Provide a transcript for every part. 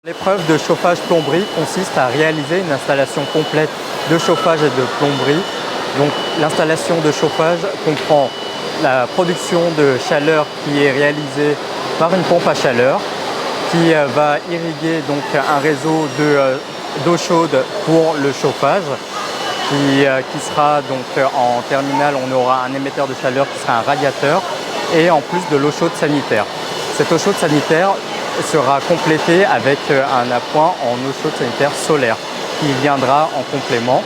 L'épreuve de chauffage plomberie consiste à réaliser une installation complète de chauffage et de plomberie. Donc l'installation de chauffage comprend la production de chaleur qui est réalisée par une pompe à chaleur qui va irriguer donc un réseau d'eau chaude pour le chauffage qui sera donc en terminale, on aura un émetteur de chaleur qui sera un radiateur et en plus de l'eau chaude sanitaire. Cette eau chaude sanitaire sera complétée avec un appoint en eau chaude sanitaire solaire qui viendra en complément.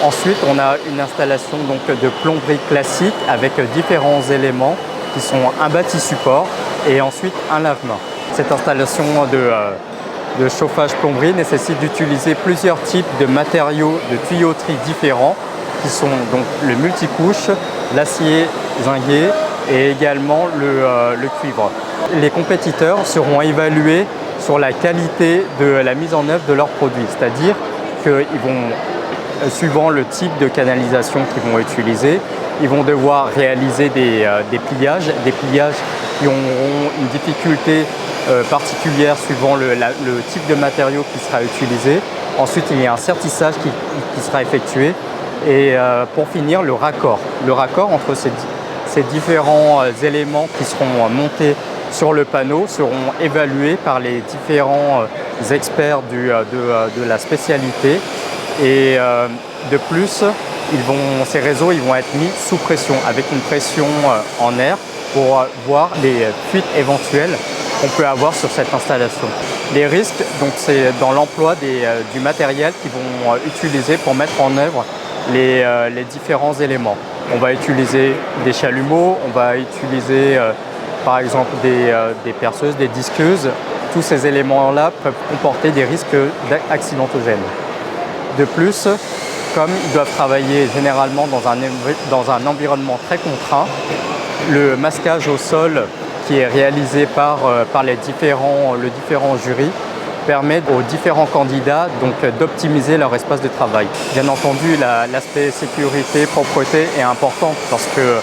Ensuite, on a une installation donc de plomberie classique avec différents éléments qui sont un bâti support et ensuite un lave-mains. Cette installation de chauffage plomberie nécessite d'utiliser plusieurs types de matériaux de tuyauterie différents qui sont donc le multicouche, l'acier zingué et également le cuivre. Les compétiteurs seront évalués sur la qualité de la mise en œuvre de leurs produits, c'est-à-dire qu'ils vont, suivant le type de canalisation qu'ils vont utiliser, ils vont devoir réaliser des pliages qui auront une difficulté particulière suivant le type de matériau qui sera utilisé. Ensuite, il y a un sertissage qui sera effectué et pour finir, le raccord. Le raccord entre ces différents éléments qui seront montés sur le panneau seront évalués par les différents experts de la spécialité et de plus, ces réseaux vont être mis sous pression avec une pression en air pour voir les fuites éventuelles qu'on peut avoir sur cette installation. Les risques, c'est dans l'emploi du matériel qu'ils vont utiliser pour mettre en œuvre les différents éléments. On va utiliser des chalumeaux, on va utiliser par exemple des perceuses, des disqueuses. Tous ces éléments-là peuvent comporter des risques accidentogènes. De plus, comme ils doivent travailler généralement dans un environnement très contraint, le masquage au sol qui est réalisé par le différent jury permet aux différents candidats d'optimiser leur espace de travail. Bien entendu, l'aspect sécurité, propreté est important parce que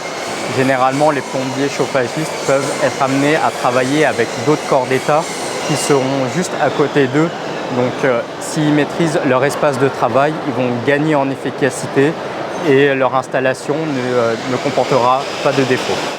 généralement les plombiers chauffagistes peuvent être amenés à travailler avec d'autres corps d'État qui seront juste à côté d'eux. Donc s'ils maîtrisent leur espace de travail, ils vont gagner en efficacité et leur installation ne comportera pas de défaut.